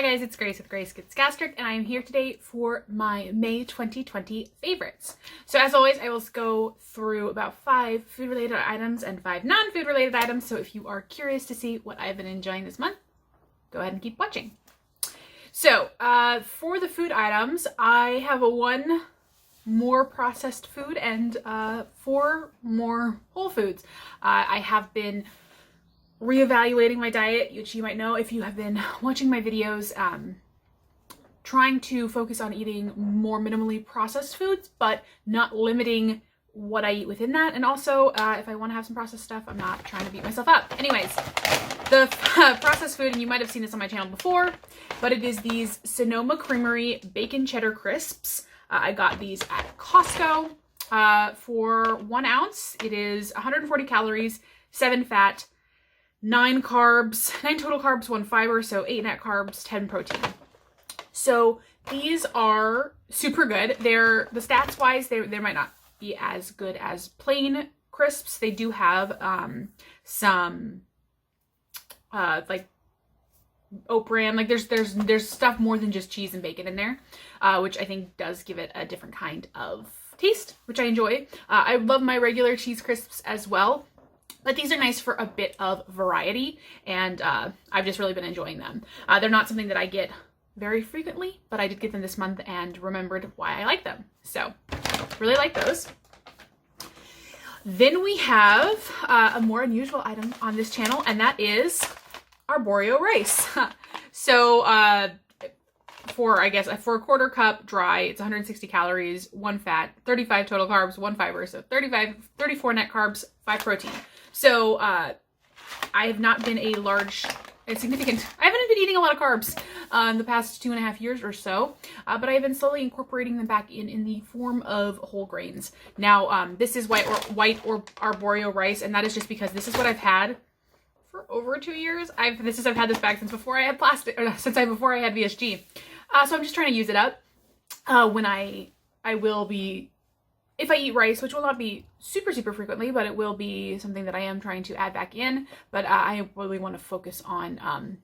Hi guys, it's Grace with Grace Gets Gastric, and I am here today for my May 2020 favorites. So as always, I will go through about 5 food-related items and 5 non-food related items. So if you are curious to see what I've been enjoying this month, go ahead and keep watching. So for the food items, I have 1 more processed food and 4 more whole foods. I have been reevaluating my diet, which you might know if you have been watching my videos, trying to focus on eating more minimally processed foods, but not limiting what I eat within that. And also, if I want to have some processed stuff, I'm not trying to beat myself up. Anyways, the processed food, and you might have seen this on my channel before, but it is these Sonoma Creamery Bacon Cheddar Crisps. I got these at Costco. For 1 ounce, it is 140 calories, 7 fat, 9 carbs, 9 total carbs, 1 fiber, so 8 net carbs, 10 protein. So these are super good. They're, the stats wise, they might not be as good as plain crisps. They do have some like oat bran, like there's stuff more than just cheese and bacon in there, which I think does give it a different kind of taste, which I enjoy. I love my regular cheese crisps as well, but these are nice for a bit of variety, and I've just really been enjoying them. They're not something that I get very frequently, but I did get them this month and remembered why I like them. So really like those. Then we have a more unusual item on this channel, and that is Arborio Rice. So for a 1/4 cup dry, it's 160 calories, 1 fat, 35 total carbs, 1 fiber, so 34 net carbs, 5 protein. So I have not been I haven't been eating a lot of carbs in the past 2.5 years or so, but I have been slowly incorporating them back in the form of whole grains. Now, this is white or Arborio rice, and that is just because this is what I've had for over 2 years. I've had this bag since before I had before I had VSG. So I'm just trying to use it up. When I will be, if I eat rice, which will not be super frequently, but it will be something that I am trying to add back in. But I really want to focus on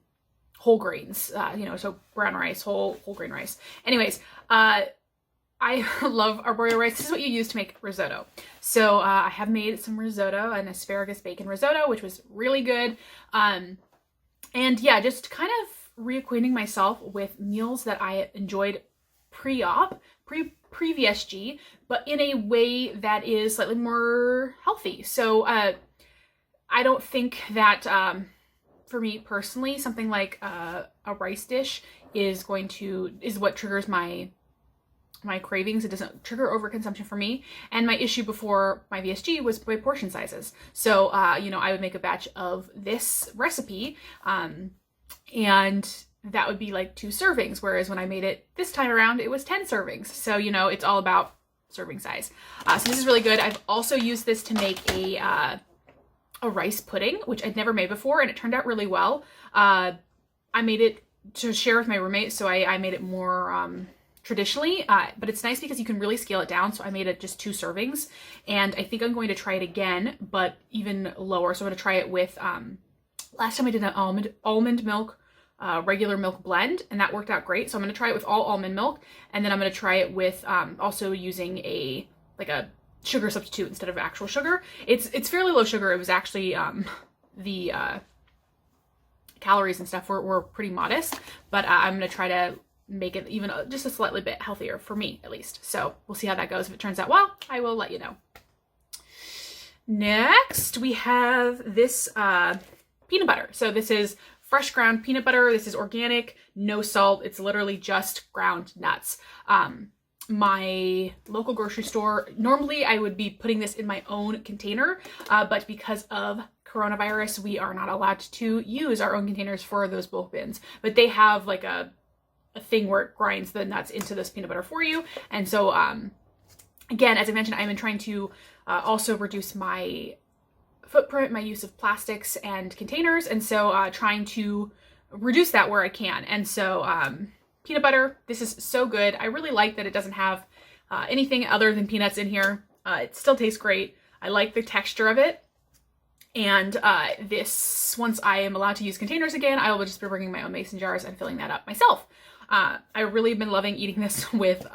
whole grains, so brown rice, whole grain rice. Anyways, I love Arborio rice. This is what you use to make risotto. So I have made some risotto, an asparagus bacon risotto, which was really good. And yeah, just kind of reacquainting myself with meals that I enjoyed pre-op, pre-VSG, but in a way that is slightly more healthy. So I don't think that for me personally, something like a rice dish is what triggers my cravings. It doesn't trigger overconsumption for me. And my issue before my VSG was my portion sizes. So I would make a batch of this recipe, and that would be like 2 servings, whereas when I made it this time around, it was 10 servings. So, it's all about serving size. So this is really good. I've also used this to make a rice pudding, which I'd never made before, and it turned out really well. I made it to share with my roommate, so I made it more traditionally, but it's nice because you can really scale it down. So I made it just 2 servings, and I think I'm going to try it again, but even lower. So I'm going to try it with, last time I did an almond milk, regular milk blend, and that worked out great. So I'm going to try it with all almond milk, and then I'm going to try it with also using a sugar substitute instead of actual sugar. It's fairly low sugar. It was actually the calories and stuff were pretty modest, but I'm going to try to make it even just a slightly bit healthier for me, at least. So we'll see how that goes. If it turns out well, I will let you know. Next, we have this peanut butter. So this is fresh ground peanut butter. This is organic, no salt. It's literally just ground nuts. My local grocery store, normally I would be putting this in my own container, but because of coronavirus, we are not allowed to use our own containers for those bulk bins. But they have like a thing where it grinds the nuts into this peanut butter for you. And so, again, as I mentioned, I've been trying to also reduce my footprint, my use of plastics and containers, and so trying to reduce that where I can. And so peanut butter, this is so good. I really like that it doesn't have anything other than peanuts in here. It still tastes great. I like the texture of it, And once I am allowed to use containers again, I will just be bringing my own mason jars and filling that up myself. I've really been loving eating this with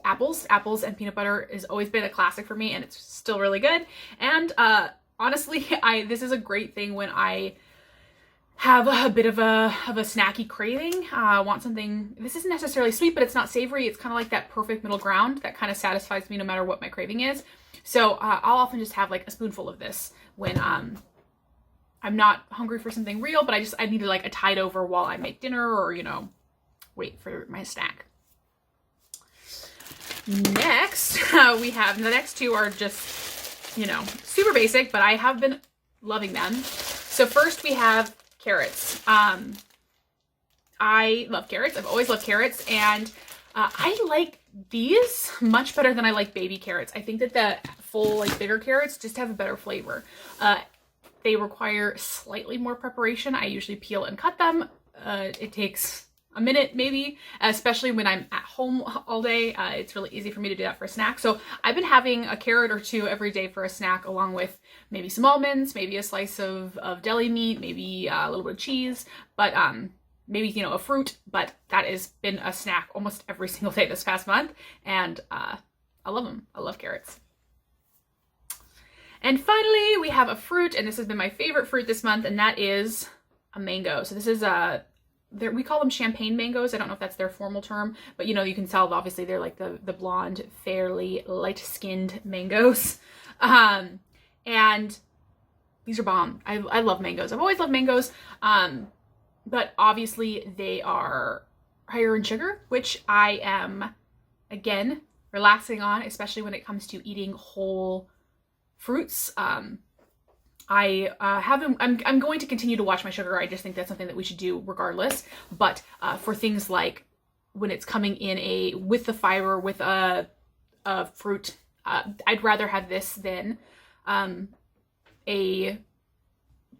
apples. Apples and peanut butter has always been a classic for me, and it's still really good. And honestly, this is a great thing when I have a bit of a snacky craving. Want something, this isn't necessarily sweet, but it's not savory. It's kind of like that perfect middle ground that kind of satisfies me no matter what my craving is. So I'll often just have like a spoonful of this when I'm not hungry for something real, but I need to like a tide over while I make dinner or, you know, wait for my snack. Next, we have, the next two are just, you know, super basic, but I have been loving them. So first we have carrots. I love carrots. I've always loved carrots, and I like these much better than I like baby carrots. I think that the full, like bigger carrots just have a better flavor. They require slightly more preparation. I usually peel and cut them. It takes a minute maybe, especially when I'm at home all day. It's really easy for me to do that for a snack. So I've been having a carrot or two every day for a snack, along with maybe some almonds, maybe a slice of deli meat, maybe a little bit of cheese, but maybe, you know, a fruit. But that has been a snack almost every single day this past month, and I love them. I love carrots. And finally, we have a fruit, and this has been my favorite fruit this month, and that is a mango. So this is we call them champagne mangoes. I don't know if that's their formal term, but you know, you can tell obviously they're like the blonde, fairly light-skinned mangoes. And these are bomb. I love mangoes. I've always loved mangoes. But obviously they are higher in sugar, which I am, again, relaxing on, especially when it comes to eating whole fruits. I'm going to continue to watch my sugar. I just think that's something that we should do regardless. But for things like when it's coming in with the fiber, with a fruit, I'd rather have this than a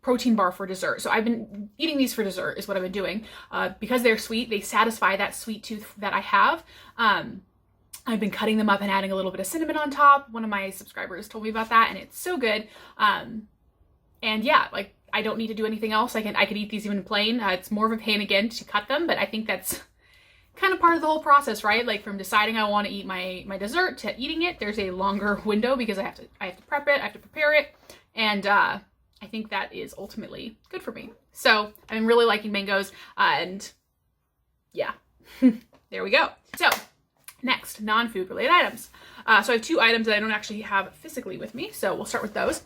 protein bar for dessert. So I've been eating these for dessert is what I've been doing. Because they're sweet, they satisfy that sweet tooth that I have. I've been cutting them up and adding a little bit of cinnamon on top. One of my subscribers told me about that, and it's so good. And yeah, like I don't need to do anything else. I could eat these even plain. It's more of a pain again to cut them, but I think that's kind of part of the whole process, right? Like from deciding I want to eat my dessert to eating it, there's a longer window because I have to prep it, I have to prepare it, and I think that is ultimately good for me. So I'm really liking mangoes, and yeah, there we go. So next, non-food related items. So I have two items that I don't actually have physically with me, so we'll start with those.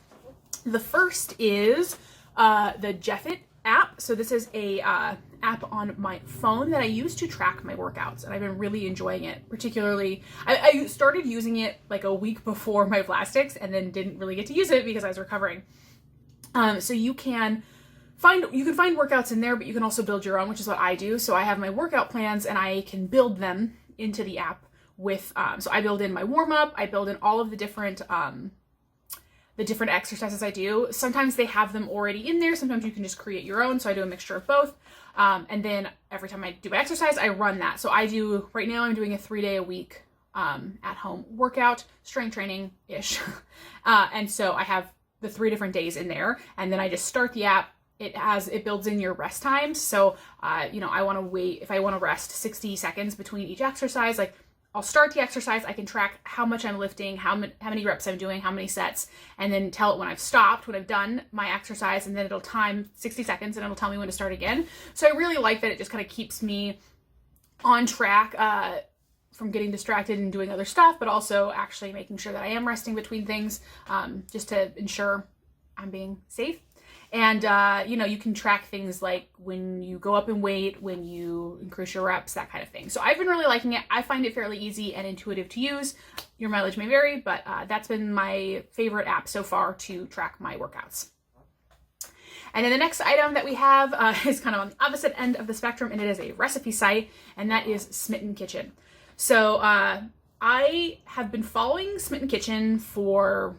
The first is the Jeffit app. So this is a app on my phone that I use to track my workouts, and I've been really enjoying it. Particularly, I started using it like a week before my plastics, and then didn't really get to use it because I was recovering. So you can find workouts in there, but you can also build your own, which is what I do. So I have my workout plans, and I can build them into the app with. So I build in my warm up. I build in all of the different exercises I do. Sometimes they have them already in there. Sometimes you can just create your own. So I do a mixture of both. And then every time I do my exercise, I run that. So right now I'm doing a 3-day a week at home workout, strength training-ish. And so I have the 3 different days in there. And then I just start the app. It builds in your rest times. So, you know, I want to wait, if I want to rest 60 seconds between each exercise, like I'll start the exercise, I can track how much I'm lifting, how many reps I'm doing, how many sets, and then tell it when I've stopped, when I've done my exercise, and then it'll time 60 seconds and it'll tell me when to start again. So I really like that it just kind of keeps me on track from getting distracted and doing other stuff, but also actually making sure that I am resting between things, just to ensure I'm being safe. And, you know, you can track things like when you go up in weight, when you increase your reps, that kind of thing. So I've been really liking it. I find it fairly easy and intuitive to use. Your mileage may vary, but that's been my favorite app so far to track my workouts. And then the next item that we have is kind of on the opposite end of the spectrum, and it is a recipe site, and that is Smitten Kitchen. So I have been following Smitten Kitchen for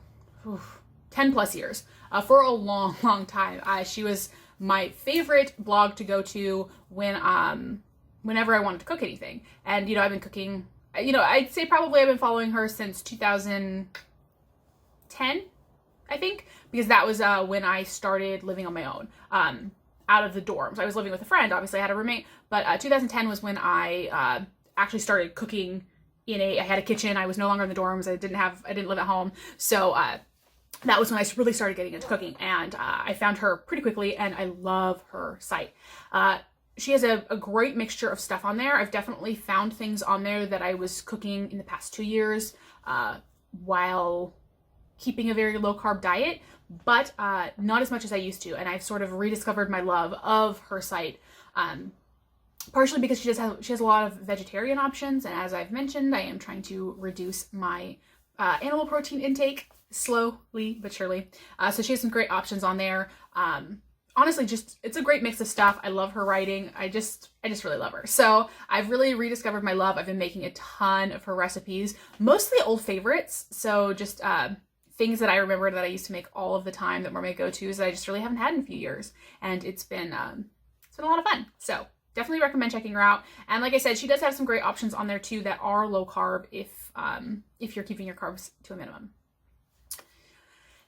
10 plus years. For a long, long time. She was my favorite blog to go to whenever I wanted to cook anything. And, you know, I've been cooking, you know, I'd say probably I've been following her since 2010, I think, because that was when I started living on my own, out of the dorms. I was living with a friend, obviously I had a roommate, but 2010 was when I actually started cooking I had a kitchen. I was no longer in the dorms. I didn't live at home. So that was when I really started getting into cooking, and I found her pretty quickly, and I love her site. She has a great mixture of stuff on there. I've definitely found things on there that I was cooking in the past 2 years while keeping a very low carb diet, but not as much as I used to. And I've sort of rediscovered my love of her site, partially because she has a lot of vegetarian options. And as I've mentioned, I am trying to reduce my animal protein intake slowly but surely. So she has some great options on there. Honestly, it's a great mix of stuff. I love her writing. I just really love her. So I've really rediscovered my love. I've been making a ton of her recipes, mostly old favorites. So just things that I remember that I used to make all of the time that were my go-tos that I just really haven't had in a few years. And it's been a lot of fun. So definitely recommend checking her out. And like I said, she does have some great options on there too that are low carb if you're keeping your carbs to a minimum.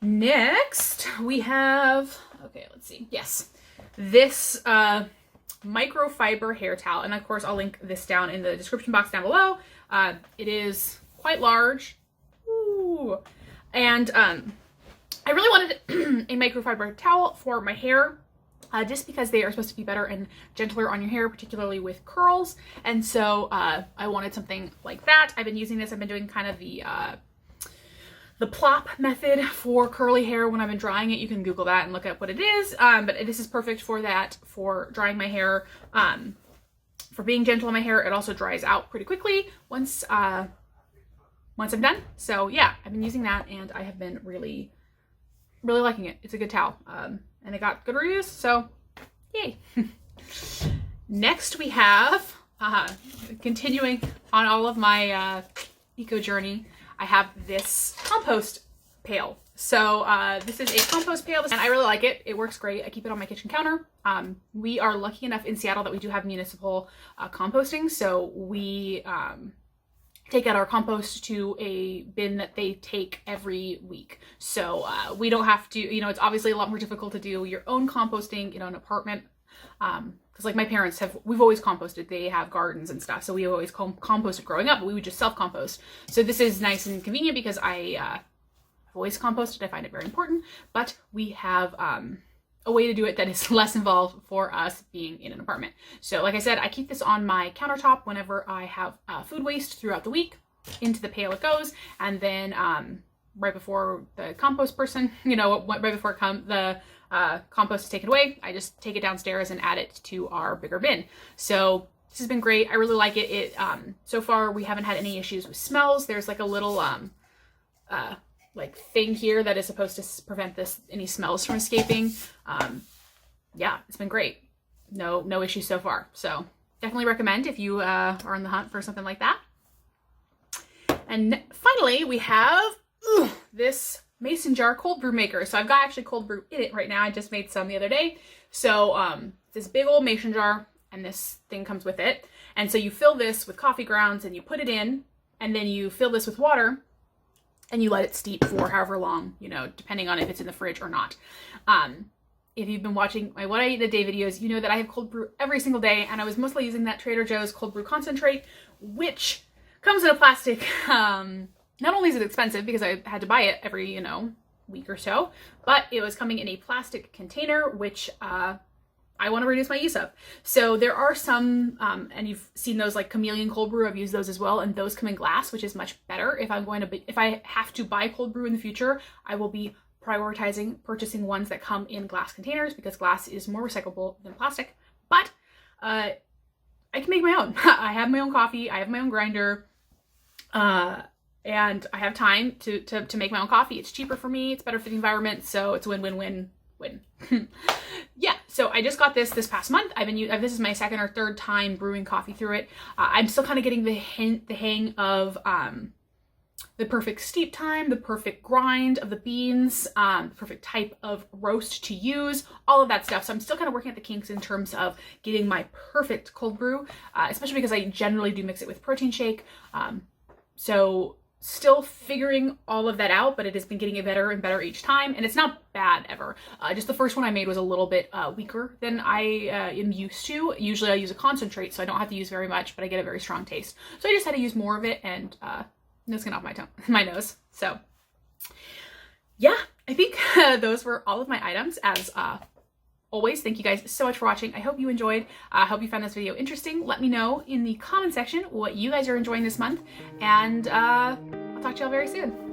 Next, we have, okay, let's see. Yes, this microfiber hair towel. And of course, I'll link this down in the description box down below. It is quite large. Ooh. And I really wanted a microfiber towel for my hair. Just because they are supposed to be better and gentler on your hair, particularly with curls. And so I wanted something like that. I've been using this. I've been doing kind of the plop method for curly hair when I've been drying it. You can Google that and look up what it is. But this is perfect for that, for drying my hair, for being gentle on my hair. It also dries out pretty quickly once I'm done. So yeah, I've been using that and I have been really, really liking it. It's a good towel. And it got good reviews, so yay. Next we have, continuing on all of my eco journey, I have this compost pail. So this is a compost pail, and I really like it. It works great. I keep it on my kitchen counter. We are lucky enough in Seattle that we do have municipal composting, so we take out our compost to a bin that they take every week. So we don't have to, it's obviously a lot more difficult to do your own composting in an apartment. Because like my parents we've always composted. They have gardens and stuff. So we always composted growing up, but we would just self-compost. So this is nice and convenient because I've always composted. I find it very important, but we have a way to do it that is less involved for us being in an apartment. So like I said, I keep this on my countertop whenever I have food waste throughout the week. Into the pail it goes, and then right before the compost person, right before the compost is taken away, I just take it downstairs and add it to our bigger bin. So this has been great. I really like it. So far we haven't had any issues with smells. There's like a little like thing here that is supposed to prevent any smells from escaping. Yeah, it's been great. No issues so far. So definitely recommend if you are on the hunt for something like that. And finally, we have this mason jar cold brew maker. So I've got actually cold brew in it right now. I just made some the other day. So this big old mason jar, and this thing comes with it. And so you fill this with coffee grounds and you put it in, and then you fill this with water and you let it steep for however long, depending on if it's in the fridge or not. If you've been watching my What I Eat in a Day videos, you know that I have cold brew every single day, and I was mostly using that Trader Joe's cold brew concentrate, which comes in a plastic. Not only is it expensive because I had to buy it every, week or so, but it was coming in a plastic container, which I want to reduce my use of. So there are some, and you've seen those like Chameleon cold brew, I've used those as well, and those come in glass, which is much better. If I have to buy cold brew in the future, I will be prioritizing purchasing ones that come in glass containers because glass is more recyclable than plastic. But I can make my own. I have my own coffee, I have my own grinder, and I have time to make my own coffee. It's cheaper for me, it's better for the environment, so it's a win-win-win-win. Yeah, so I just got this past month. This is my second or third time brewing coffee through it. I'm still kind of getting the hang of the perfect steep time, the perfect grind of the beans, the perfect type of roast to use, all of that stuff. So I'm still kind of working at the kinks in terms of getting my perfect cold brew, especially because I generally do mix it with protein shake. So still figuring all of that out, but it has been getting better and better each time, and it's not bad ever. Just the first one I made was a little bit weaker than I am used to. Usually I use a concentrate, so I don't have to use very much, but I get a very strong taste. So I just had to use more of it, and it's getting off my nose. So yeah, I think those were all of my items. As always, thank you guys so much for watching. I hope you enjoyed. I hope you found this video interesting. Let me know in the comment section what you guys are enjoying this month, and I'll talk to y'all very soon.